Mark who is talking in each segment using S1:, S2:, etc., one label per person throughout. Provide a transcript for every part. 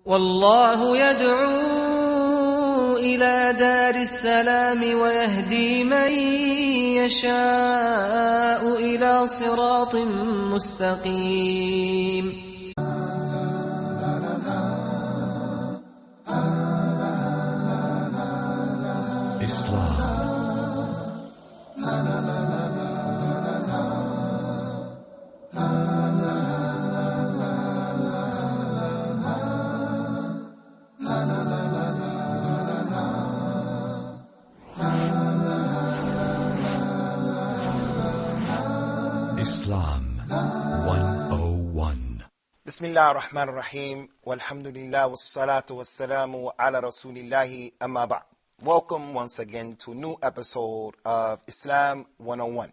S1: والله يدعو إلى دار السلام ويهدي من يشاء إلى صراط مستقيم.
S2: Islam 101.
S3: Bismillah ar-Rahman ar-Rahim, walhamdulillah, wassalatu wassalamu ala rasulillahi amma ba'd. Welcome once again to a new episode of Islam 101.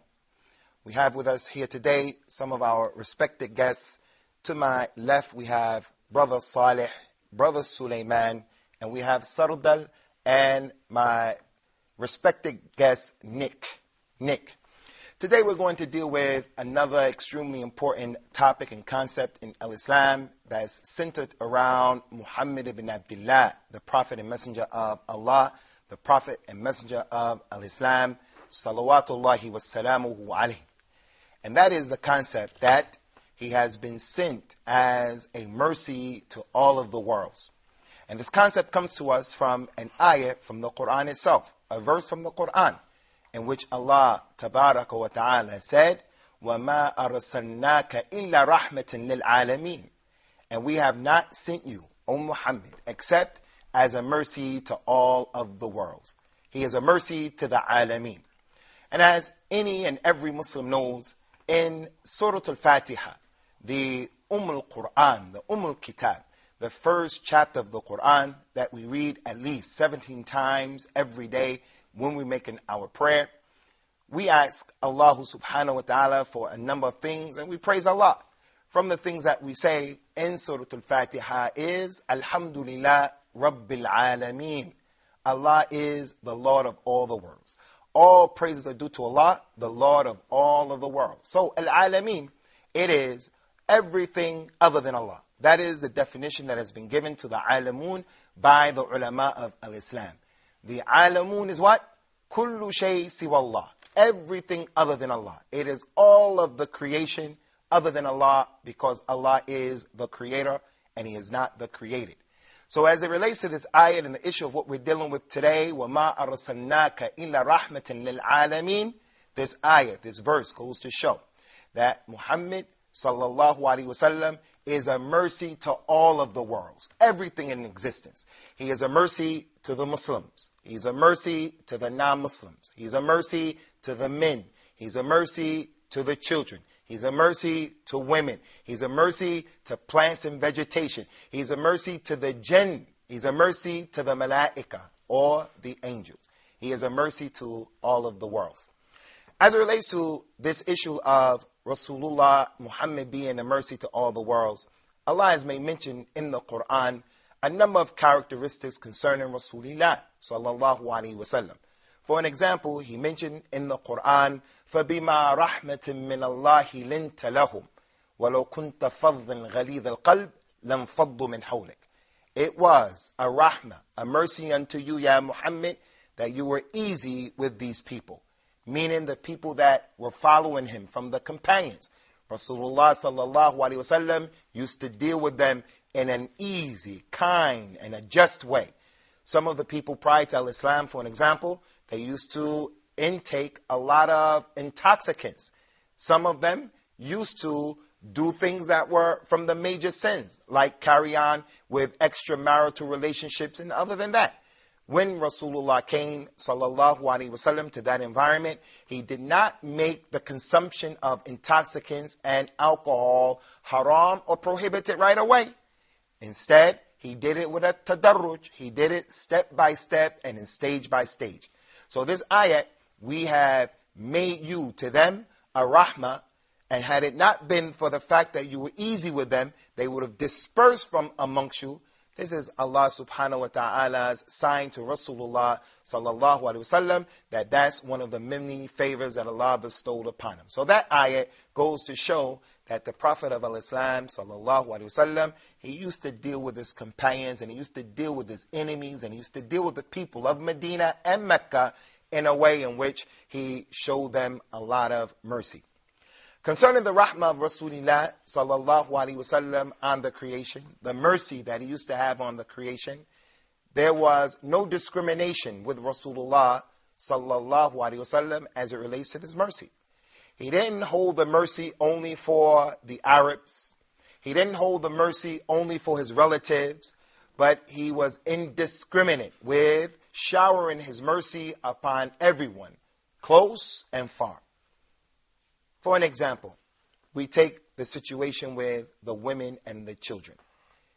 S3: We have with us here today some of our respected guests. To my left we have Brother Saleh, Brother Sulaiman, and we have Sardal and my respected guest Nick. Today we're going to deal with another extremely important topic and concept in Islam that's centered around Muhammad ibn Abdullah, the Prophet and Messenger of Allah, the Prophet and Messenger of Islam, salawatullahi wassalamuhu alayhi. And that is the concept that he has been sent as a mercy to all of the worlds. And this concept comes to us from an ayah from the Quran itself, a verse from the Quran, in which Allah tabaraka wa ta'ala said, وَمَا أَرْسَلْنَاكَ إِلَّا رَحْمَةً لِلْعَالَمِينَ. And we have not sent you, O Muhammad, except as a mercy to all of the worlds. He is a mercy to the alameen. And as any and every Muslim knows, in Surah Al-Fatiha, the Al-Quran, the Al-Kitab, the first chapter of the Quran that we read at least 17 times every day, when we make our prayer, we ask Allah subhanahu wa ta'ala for a number of things, and we praise Allah. From the things that we say in Surah Al-Fatiha is, Alhamdulillah Rabbil Alameen. Allah is the Lord of all the worlds. All praises are due to Allah, the Lord of all of the worlds. So, Al-Alameen, it is everything other than Allah. That is the definition that has been given to the Alamun by the ulama of Al-Islam. The alamun is what? Kullu shay siwa Allah. Everything other than Allah. It is all of the creation other than Allah, because Allah is the creator and He is not the created. So as it relates to this ayat and the issue of what we're dealing with today, وَمَا أَرْسَلْنَاكَ إِلَّا رَحْمَةً لِلْعَالَمِينَ, this ayat, this verse goes to show that Muhammad sallallahu alaihi wasallam is a mercy to all of the worlds, everything in existence. He is a mercy to the Muslims. He's a mercy to the non-Muslims. He's a mercy to the men. He's a mercy to the children. He's a mercy to women. He's a mercy to plants and vegetation. He's a mercy to the jinn. He's a mercy to the malaika, or the angels. He is a mercy to all of the worlds. As it relates to this issue of Rasulullah Muhammad being a mercy to all the worlds, Allah has made mention in the Quran a number of characteristics concerning Rasulullah sallallahu alaihi wasallam. For an example, He mentioned in the Quran, فَبِمَا رَحْمَةٍ مِّنَ اللَّهِ لِنْتَ لَهُمْ وَلَوْ كُنْتَ فَضًّا غَلِيظَ الْقَلْبِ لَنْفَضُّ مِنْ حَوْلِكَ. It was a rahmah, a mercy unto you, Ya Muhammad, that you were easy with these people. Meaning the people that were following him from the companions. Rasulullah sallallahu alaihi wasallam used to deal with them in an easy, kind, and a just way. Some of the people prior to Islam, for an example, they used to intake a lot of intoxicants. Some of them used to do things that were from the major sins, like carry on with extramarital relationships, and other than that. When Rasulullah came, sallallahu alaihi wasallam, to that environment, He did not make the consumption of intoxicants and alcohol haram or prohibited right away. Instead, He did it with a tadarruj. He did it step by step and in stage by stage. So this ayat, we have made you to them a rahmah, and had it not been for the fact that you were easy with them, they would have dispersed from amongst you. This is Allah subhanahu wa ta'ala's sign to Rasulullah sallallahu alaihi wasallam that's one of the many favors that Allah bestowed upon him. So that ayat goes to show that the Prophet of Islam, sallallahu alaihi wasallam, he used to deal with his companions, and he used to deal with his enemies, and he used to deal with the people of Medina and Mecca in a way in which he showed them a lot of mercy. Concerning the rahmah of Rasulullah sallallahu alaihi wasallam on the creation, the mercy that he used to have on the creation, there was no discrimination with Rasulullah sallallahu alaihi wasallam as it relates to this mercy. He didn't hold the mercy only for the Arabs. He didn't hold the mercy only for his relatives, but he was indiscriminate with showering his mercy upon everyone, close and far. For an example, we take the situation with the women and the children.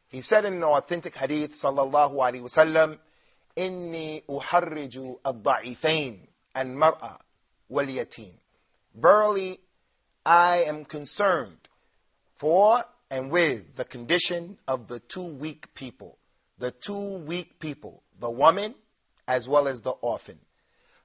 S3: He said in an authentic hadith, sallallahu alaihi wasallam, "Inni uharriju ad-da'ifain al-mar'a wal-yatim." Verily, I am concerned for and with the condition of the two weak people. The two weak people, the woman as well as the orphan.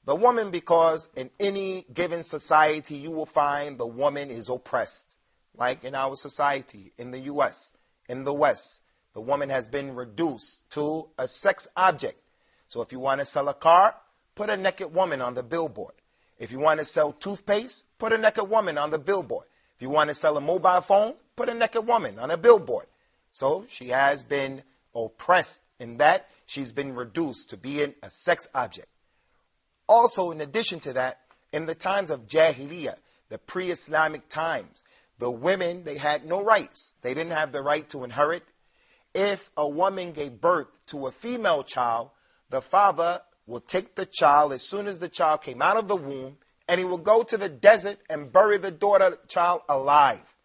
S3: The woman, because in any given society you will find the woman is oppressed. Like in our society, in the U.S., in the West, the woman has been reduced to a sex object. So if you want to sell a car, put a naked woman on the billboard. If you want to sell toothpaste, put a naked woman on the billboard. If you want to sell a mobile phone, put a naked woman on a billboard. So she has been oppressed in that she's been reduced to being a sex object. Also, in addition to that, in the times of Jahiliyyah, the pre-Islamic times, the women, they had no rights. They didn't have the right to inherit. If a woman gave birth to a female child, the father will take the child as soon as the child came out of the womb, and he will go to the desert and bury the child alive.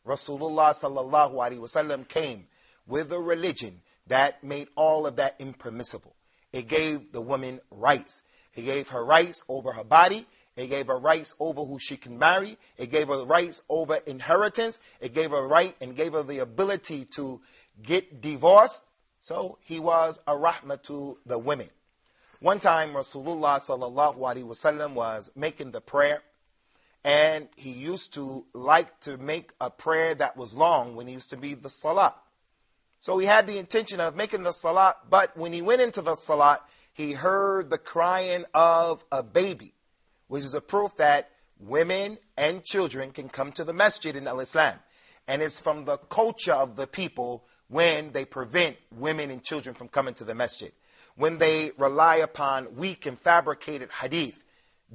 S3: Rasulullah sallallahu alaihi wasallam came with a religion that made all of that impermissible. It gave the woman rights. It gave her rights over her body. It gave her rights over who she can marry. It gave her rights over inheritance. It gave her right and gave her the ability to get divorced. So he was a rahmah to the women. One time Rasulullah sallallahu alaihi wasallam was making the prayer, and he used to like to make a prayer that was long when he used to be the salah. So he had the intention of making the salah, but when he went into the salah, he heard the crying of a baby, which is a proof that women and children can come to the masjid in al-Islam. And it's from the culture of the people when they prevent women and children from coming to the masjid. When they rely upon weak and fabricated hadith,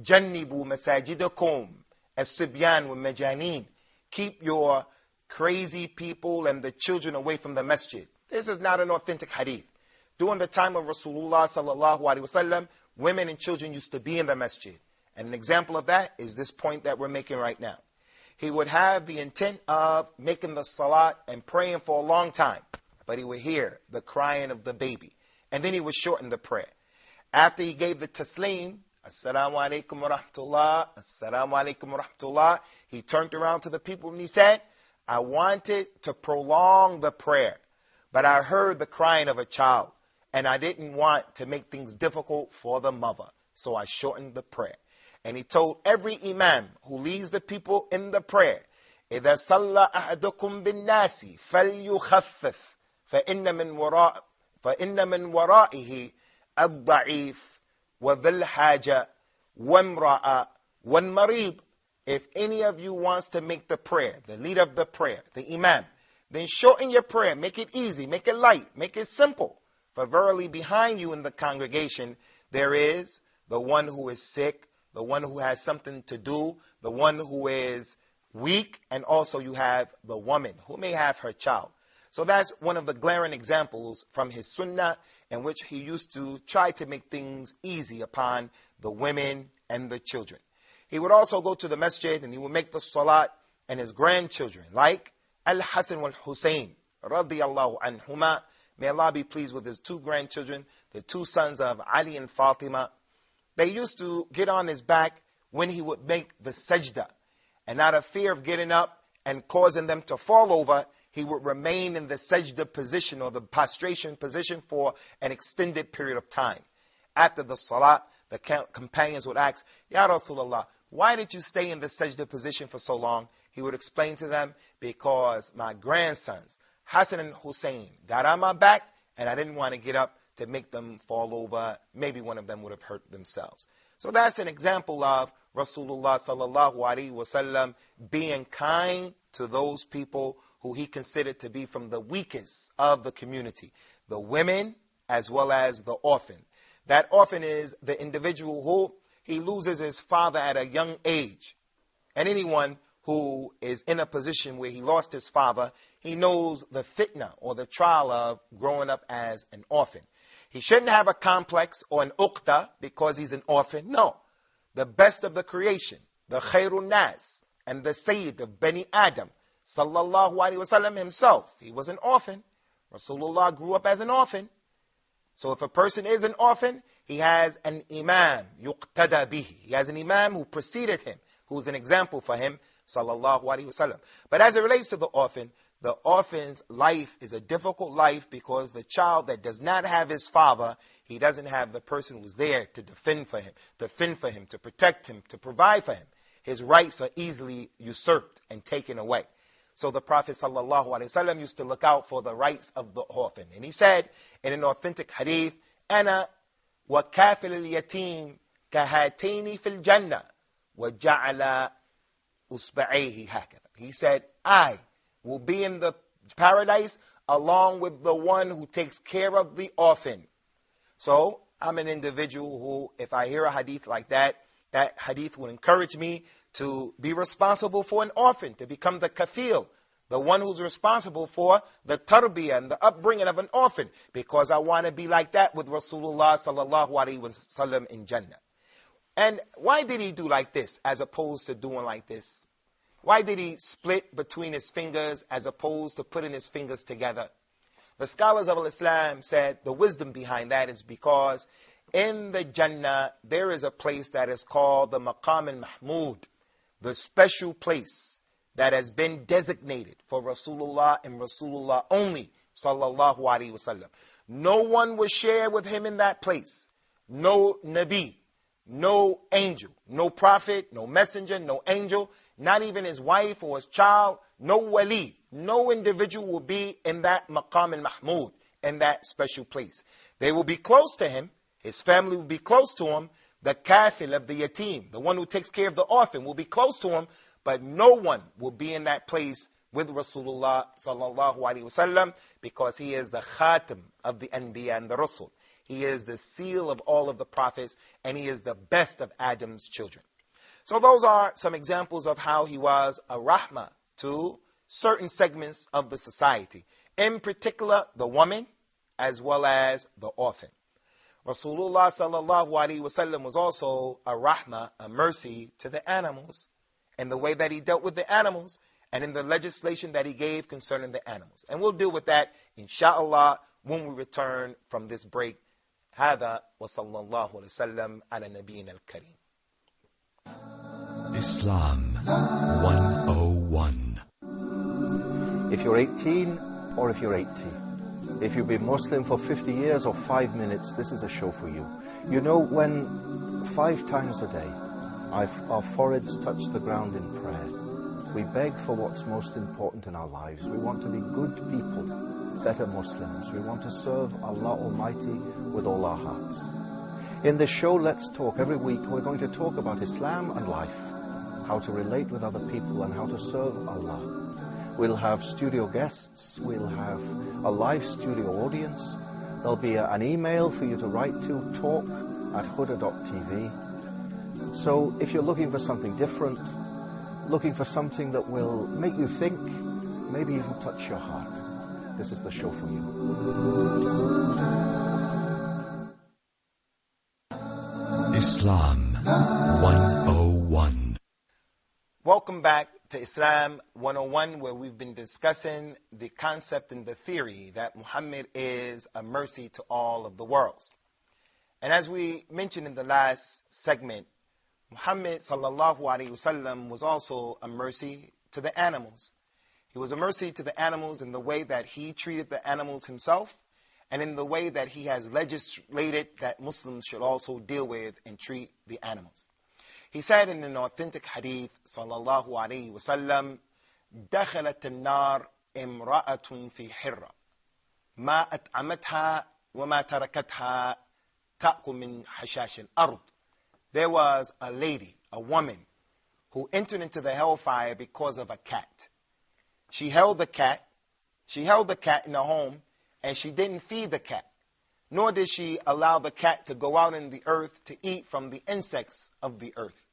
S3: Jannibu masajidakum as-sibyan wa majanin. Keep your crazy people and the children away from the masjid. This is not an authentic hadith. During the time of Rasulullah sallallahu alaihi wasallam, women and children used to be in the masjid. And an example of that is this point that we're making right now. He would have the intent of making the salat and praying for a long time, but he would hear the crying of the baby. And then he would shorten the prayer. After he gave the taslim, Assalamu alaikum wa rahmatullah, Assalamu alaikum wa rahmatullah, he turned around to the people and he said, I wanted to prolong the prayer, but I heard the crying of a child, and I didn't want to make things difficult for the mother, so I shortened the prayer. And he told every imam who leads the people in the prayer, إِذَا صَلَّى أَحَدُكُمْ بِالنَّاسِ فَلْيُخَفِّفْ فَإِنَّ مِنْ وَرَائِهِ الضَّعِيفِ وَذَا الْحَاجَةِ وَامْرَأَ وَالْمَرِيضِ. If any of you wants to make the prayer, the leader of the prayer, the imam, then shorten your prayer, make it easy, make it light, make it simple. For verily behind you in the congregation, there is the one who is sick, the one who has something to do, the one who is weak, and also you have the woman who may have her child. So that's one of the glaring examples from his sunnah in which he used to try to make things easy upon the women and the children. He would also go to the masjid and he would make the salat, and his grandchildren, like Al-Hasan wal-Hussein, radiyallahu anhuma, may Allah be pleased with his two grandchildren, the two sons of Ali and Fatima. They used to get on his back when he would make the sajda. And out of fear of getting up and causing them to fall over, he would remain in the sajda position or the prostration position for an extended period of time. After the salat, the companions would ask, Ya Rasulullah, why did you stay in the sajda position for so long? he would explain to them, because my grandsons, Hassan and Hussein, got on my back, and I didn't want to get up to make them fall over. Maybe one of them would have hurt themselves. So that's an example of Rasulullah sallallahu alaihi wasallam being kind to those people who he considered to be from the weakest of the community, the women as well as the orphan. That orphan is the individual who he loses his father at a young age. And anyone who is in a position where he lost his father, he knows the fitna or the trial of growing up as an orphan. He shouldn't have a complex or an uqta because he's an orphan. No. The best of the creation, the khairun nas, and the Sayyid of Bani Adam, sallallahu alaihi wasallam himself, he was an orphan. Rasulullah grew up as an orphan. So if a person is an orphan, he has an imam, yuqtada bihi. He has an imam who preceded him, who's an example for him, sallallahu alaihi wasallam. But as it relates to the orphan's life is a difficult life because the child that does not have his father, he doesn't have the person who's there to defend for him, to fend for him, to protect him, to provide for him. His rights are easily usurped and taken away. So the Prophet sallallahu alaihi wasallam used to look out for the rights of the orphan. And he said in an authentic hadith, "Ana wa kafil al-yatim kahatini fil jannah wa ja'ala usba'ayhi hakadha." He said, I will be in the paradise along with the one who takes care of the orphan. So I'm an individual who, if I hear a hadith like that, that hadith will encourage me to be responsible for an orphan, to become the kafil, the one who's responsible for the tarbiyah and the upbringing of an orphan, because I want to be like that with Rasulullah sallallahu alaihi wasallam in Jannah. And why did he do like this as opposed to doing like this? Why did he split between his fingers as opposed to putting his fingers together? The scholars of Islam said the wisdom behind that is because in the Jannah there is a place that is called the Maqam al-Mahmud, the special place that has been designated for Rasulullah and Rasulullah only, sallallahu alaihi wasallam. No one will share with him in that place. No Nabi, no angel, no prophet, no messenger, no angel, not even his wife or his child, no wali, no individual will be in that Maqam al-Mahmud, in that special place. They will be close to him, his family will be close to him, the kafil of the yatim, the one who takes care of the orphan, will be close to him, but no one will be in that place with Rasulullah sallallahu alaihi wasallam, because he is the khatim of the anbiya and the rasul. He is the seal of all of the prophets, and he is the best of Adam's children. So those are some examples of how he was a rahmah to certain segments of the society, in particular the woman as well as the orphan. Rasulullah sallallahu alaihi wasallam was also a rahmah, a mercy to the animals, in the way that he dealt with the animals and in the legislation that he gave concerning the animals. And we'll deal with that, inshallah, when we return from this break. هذا وصلى الله وسلم على نبينا الكريم.
S2: Islam 101.
S4: If you're 18 or if you're 80, if you've been Muslim for 50 years or 5 minutes, this is a show for you. You know, when 5 times a day our foreheads touch the ground in prayer, we beg for what's most important in our lives. We want to be good people, better Muslims. We want to serve Allah Almighty with all our hearts. In this show, Let's Talk, every week we're going to talk about Islam and life, how to relate with other people and how to serve Allah. We'll have studio guests, we'll have a live studio audience, there'll be an email for you to write to, talk@huda.tv. So if you're looking for something different, looking for something that will make you think, maybe even touch your heart, this is the show for you.
S2: Islam 101.
S3: Welcome back to Islam 101, where we've been discussing the concept and the theory that Muhammad is a mercy to all of the worlds. And as we mentioned in the last segment, Muhammad sallallahu alaihi wasallam was also a mercy to the animals. He was a mercy to the animals in the way that he treated the animals himself, and in the way that he has legislated that Muslims should also deal with and treat the animals. He said in an authentic hadith, sallallahu alayhi wasallam, دخلت النار امرأة في حرة ما أطعمتها وما تركتها تأكل من حشاش الأرض. There was a lady, a woman, who entered into the hellfire because of a cat. She held the cat in the home, and she didn't feed the cat, nor did she allow the cat to go out in the earth to eat from the insects of the earth.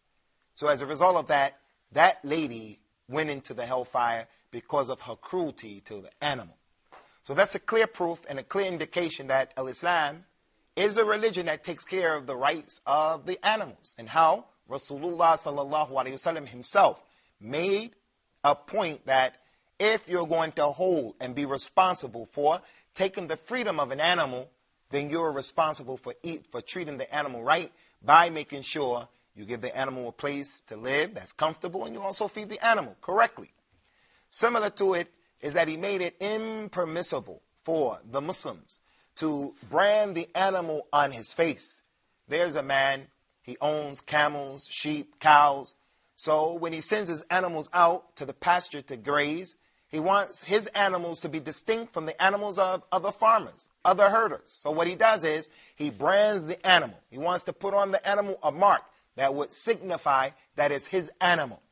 S3: So as a result of that, that lady went into the hellfire because of her cruelty to the animal. So that's a clear proof and a clear indication that Islam is a religion that takes care of the rights of the animals, and how Rasulullah sallallahu alaihi wasallam himself made a point that if you're going to hold and be responsible for taking the freedom of an animal, then you're responsible for treating the animal right by making sure you give the animal a place to live that's comfortable, and you also feed the animal correctly. Similar to it is that he made it impermissible for the Muslims to brand the animal on his face. There's a man, he owns camels, sheep, cows. So when he sends his animals out to the pasture to graze, he wants his animals to be distinct from the animals of other farmers, other herders. So what he does is he brands the animal. He wants to put on the animal a mark that would signify that it's his animal.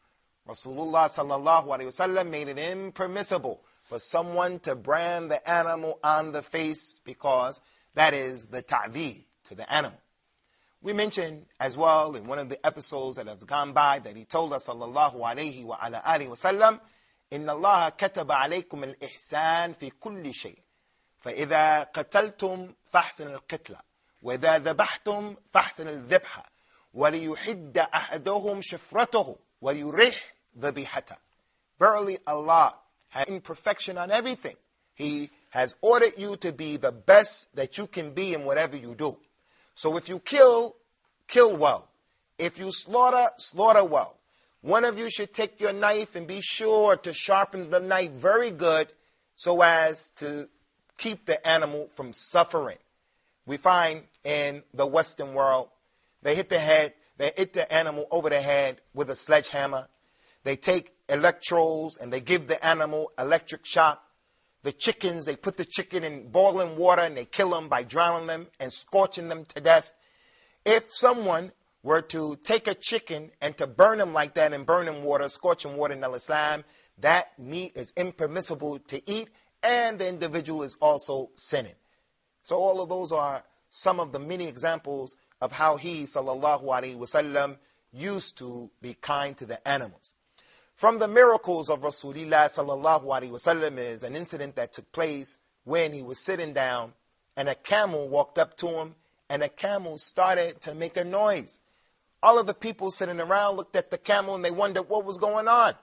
S3: Rasulullah sallallahu alaihi wasallam made it impermissible for someone to brand the animal on the face, because that is the ta'veed to the animal. We mentioned as well in one of the episodes that have gone by that he told us sallallahu alaihi wa ala alihi wasallam, إن الله كتب عليكم الإحسان في كل شيء فإذا قتلتم فاحسن القتلة وإذا ذبحتم فاحسن الذبحة وَلِيُحِدَّ أَحَدُهُمْ شِفْرَتُهُ وَلِيُرِحْ ذَبِيحَتَهُ. Verily Allah has imperfection on everything. He has ordered you to be the best that you can be in whatever you do. So if you kill well. If you slaughter well. One of you should take your knife and be sure to sharpen the knife very good so as to keep the animal from suffering. We find in the Western world, they hit the animal over the head with a sledgehammer. They take electrodes and they give the animal electric shock. The chickens, they put the chicken in boiling water and they kill them by drowning them and scorching them to death. If someone were to take a chicken and to burn them like that in burning water, scorching water in Islam, that meat is impermissible to eat, and the individual is also sinning. So all of those are some of the many examples of how he, sallallahu alaihi wasallam, used to be kind to the animals. From the miracles of Rasulullah sallallahu alaihi wasallam is an incident that took place when he was sitting down and a camel walked up to him and a camel started to make a noise. All of the people sitting around looked at the camel and they wondered what was going on.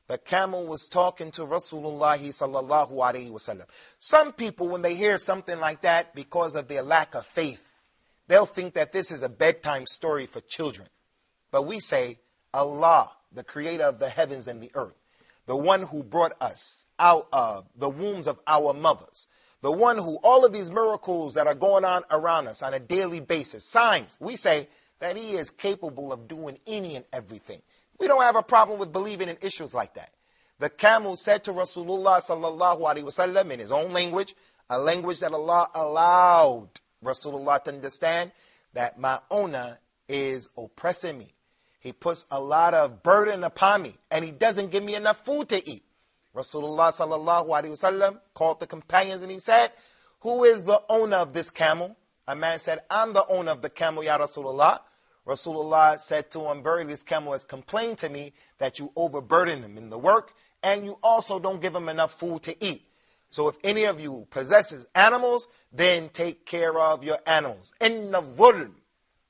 S3: The camel was talking to Rasulullah sallallahu alaihi wasallam. Some people, when they hear something like that, because of their lack of faith, they'll think that this is a bedtime story for children. But we say, Allah, the creator of the heavens and the earth, the one who brought us out of the wombs of our mothers, the one who all of these miracles that are going on around us on a daily basis, signs, we say that he is capable of doing any and everything. We don't have a problem with believing in issues like that. The camel said to Rasulullah sallallahu alaihi wasallam in his own language, a language that Allah allowed Rasulullah to understand, that my owner is oppressing me. He puts a lot of burden upon me and he doesn't give me enough food to eat. Rasulullah sallallahu alaihi wasallam called the companions and he said, who is the owner of this camel? A man said, I'm the owner of the camel, ya Rasulullah. Rasulullah said to him, verily this camel has complained to me that you overburden him in the work and you also don't give him enough food to eat. So if any of you possesses animals, then take care of your animals. Inna dhulm,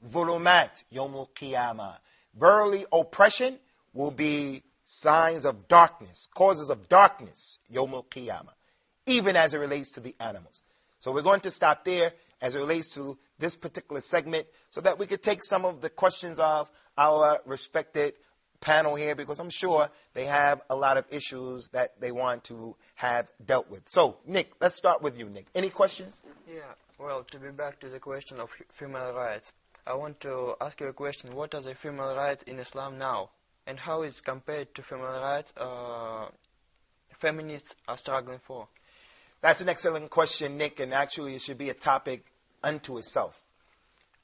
S3: dhulumat, yawmul qiyamah. Verily oppression will be signs of darkness, causes of darkness, yawmul qiyamah, even as it relates to the animals. So we're going to stop there as it relates to this particular segment so that we could take some of the questions of our respected panel here, because I'm sure they have a lot of issues that they want to have dealt with. So, Nick, let's start with you, Nick. Any questions?
S5: Yeah, well, to be back to the question of human rights, I want to ask you a question. What are the female rights in Islam now? And how is compared to female rights feminists are struggling for?
S3: That's an excellent question, Nick, and actually it should be a topic unto itself.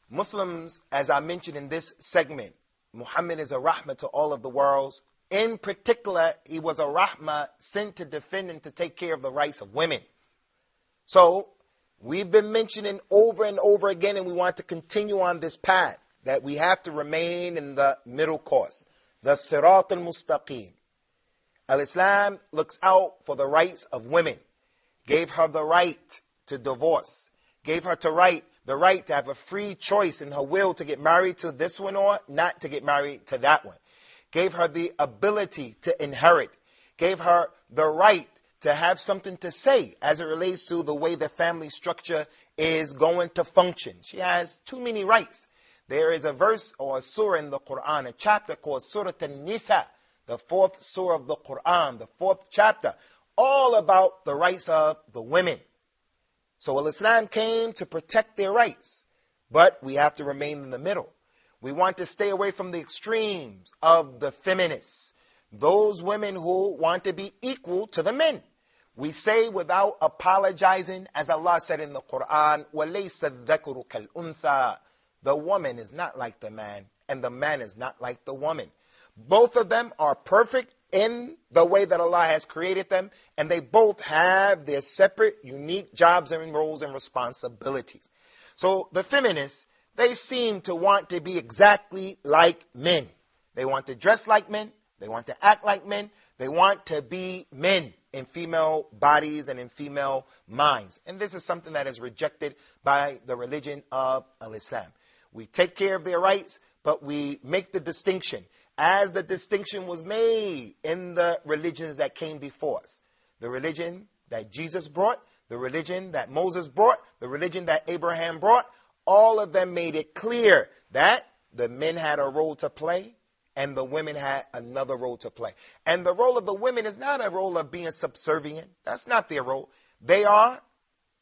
S3: Muslims, as I mentioned in this segment, Muhammad is a rahmah to all of the worlds. In particular, he was a rahmah sent to defend and to take care of the rights of women. So, we've been mentioning over and over again, and we want to continue on this path, that we have to remain in the middle course, the sirat al-mustaqim. Al-Islam looks out for the rights of women, gave her the right to divorce, gave her the right to have a free choice in her will to get married to this one or not to get married to that one, gave her the ability to inherit, gave her the right to have something to say as it relates to the way the family structure is going to function. She has too many rights. There is a verse or a surah in the Quran, a chapter called Surah An-Nisa, the 4th surah of the Quran, the 4th chapter, all about the rights of the women. So Islam came to protect their rights, but we have to remain in the middle. We want to stay away from the extremes of the feminists, those women who want to be equal to the men. We say without apologizing, as Allah said in the Quran, وَلَيْسَ الذَّكُرُ كَالْأُنْثَى. The woman is not like the man, and the man is not like the woman. Both of them are perfect in the way that Allah has created them, and they both have their separate, unique jobs and roles and responsibilities. So the feminists, they seem to want to be exactly like men. They want to dress like men. They want to act like men. They want to be men in female bodies and in female minds. And this is something that is rejected by the religion of Al-Islam. We take care of their rights, but we make the distinction, as the distinction was made in the religions that came before us. The religion that Jesus brought, the religion that Moses brought, the religion that Abraham brought, all of them made it clear that the men had a role to play and the women had another role to play. And the role of the women is not a role of being subservient. That's not their role. They are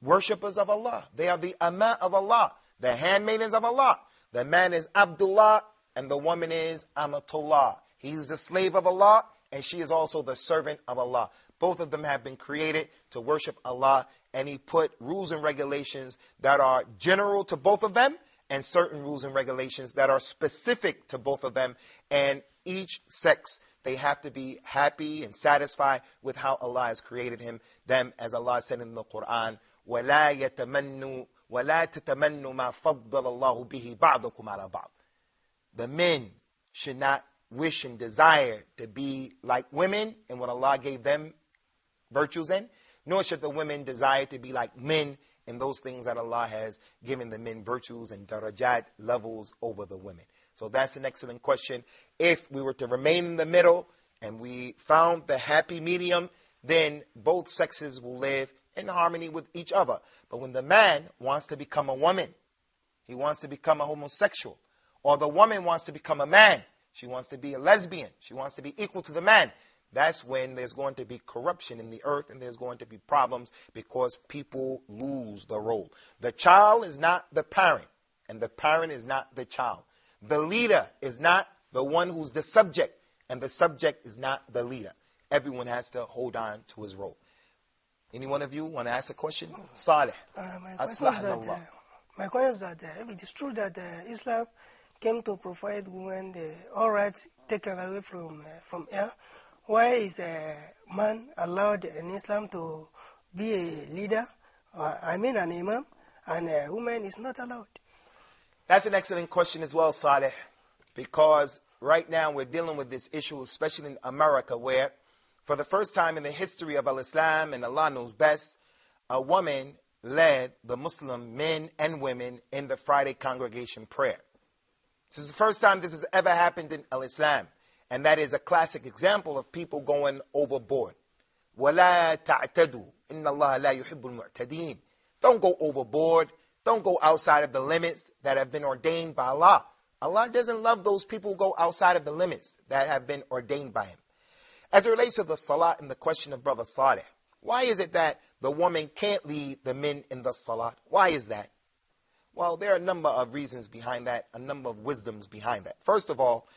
S3: worshippers of Allah. They are the Ama of Allah, the handmaidens of Allah. The man is Abdullah and the woman is Amatullah. He's the slave of Allah and she is also the servant of Allah. Both of them have been created to worship Allah, and He put rules and regulations that are general to both of them and certain rules and regulations that are specific to both of them. And each sex, they have to be happy and satisfied with how Allah has created them, as Allah said in the Quran, وَلَا تَتَمَنُّوا مَا فَضَّلَ اللَّهُ بِهِ بَعْضَكُمْ عَلَى بَعْضٍ. The men should not wish and desire to be like women and what Allah gave them virtues in, nor should the women desire to be like men in those things that Allah has given the men virtues and darajat, levels over the women. So that's an excellent question. If we were to remain in the middle and we found the happy medium, then both sexes will live in harmony with each other. But when the man wants to become a woman, he wants to become a homosexual, or the woman wants to become a man, she wants to be a lesbian, she wants to be equal to the man, that's when there's going to be corruption in the earth and there's going to be problems, because people lose the role. The child is not the parent and the parent is not the child. The leader is not the one who's the subject and the subject is not the leader. Everyone has to hold on to his role. Any one of you want to ask a question? Salih.
S6: My question is that if it is true that Islam came to provide women all rights taken away from her, why is a man allowed in Islam to be a leader, an imam, and a woman is not allowed?
S3: That's an excellent question as well, Saleh, because right now we're dealing with this issue, especially in America, where for the first time in the history of Al-Islam, and Allah knows best, a woman led the Muslim men and women in the Friday congregation prayer. This is the first time this has ever happened in Al-Islam. And that is a classic example of people going overboard. وَلَا تَعْتَدُوا إِنَّ اللَّهَ لَا يُحِبُّ الْمُعْتَدِينَ. Don't go overboard. Don't go outside of the limits that have been ordained by Allah. Allah doesn't love those people who go outside of the limits that have been ordained by Him. As it relates to the salat and the question of Brother Saleh, why is it that the woman can't lead the men in the salat? Why is that? Well, there are a number of reasons behind that, a number of wisdoms behind that. First of all,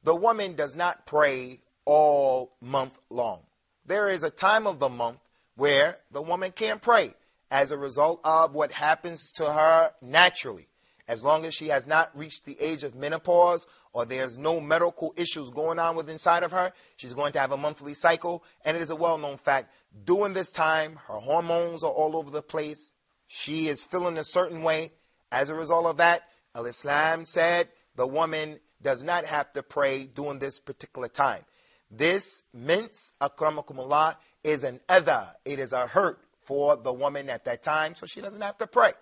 S3: the woman does not pray all month long. There is a time of the month where the woman can't pray as a result of what happens to her naturally. As long as she has not reached the age of menopause or there's no medical issues going on with inside of her, she's going to have a monthly cycle. And it is a well-known fact, during this time, her hormones are all over the place. She is feeling a certain way. As a result of that, Al-Islam said the woman does not have to pray during this particular time. This mince, akramakumullah, is an adha. It is a hurt for the woman at that time, so she doesn't have to pray.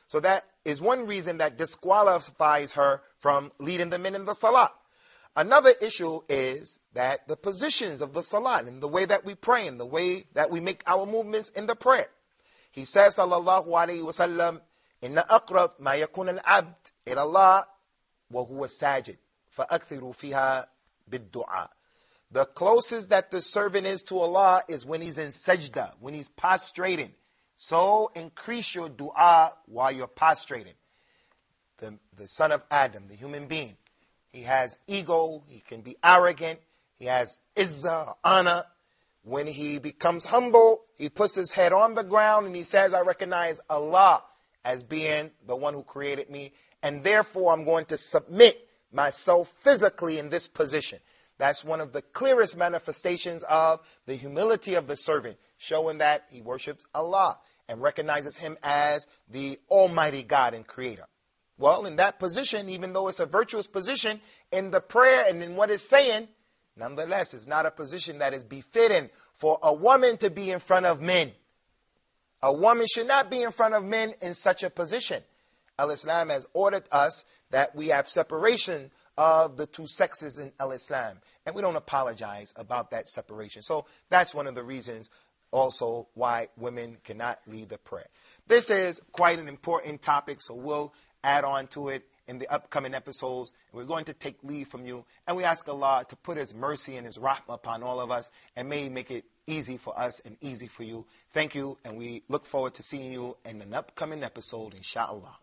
S3: So that is one reason that disqualifies her from leading the men in the salah. Another issue is that the positions of the salah and the way that we pray and the way that we make our movements in the prayer. He says, sallallahu alayhi wa sallam, inna aqrab ma yakun al-abd ila Allah wa huwa sajid fa'akthiru fiha bid-du'a. The closest that the servant is to Allah is when he's in sajda, when he's prostrating. So increase your dua while you're prostrating. The son of Adam, the human being, he has ego, he can be arrogant, he has izzah, honor. When he becomes humble, he puts his head on the ground and he says, I recognize Allah as being the one who created me, and therefore I'm going to submit myself physically in this position. That's one of the clearest manifestations of the humility of the servant, showing that he worships Allah and recognizes him as the Almighty God and Creator. Well, in that position, even though it's a virtuous position, in the prayer and in what it's saying, nonetheless, it's not a position that is befitting for a woman to be in front of men. A woman should not be in front of men in such a position. Al-Islam has ordered us that we have separation of the two sexes in Al-Islam. And we don't apologize about that separation. So that's one of the reasons also why women cannot lead the prayer. This is quite an important topic, so we'll add on to it in the upcoming episodes. We're going to take leave from you. And we ask Allah to put His mercy and His rahmah upon all of us. And may He make it easy for us and easy for you. Thank you. And we look forward to seeing you in an upcoming episode, inshallah.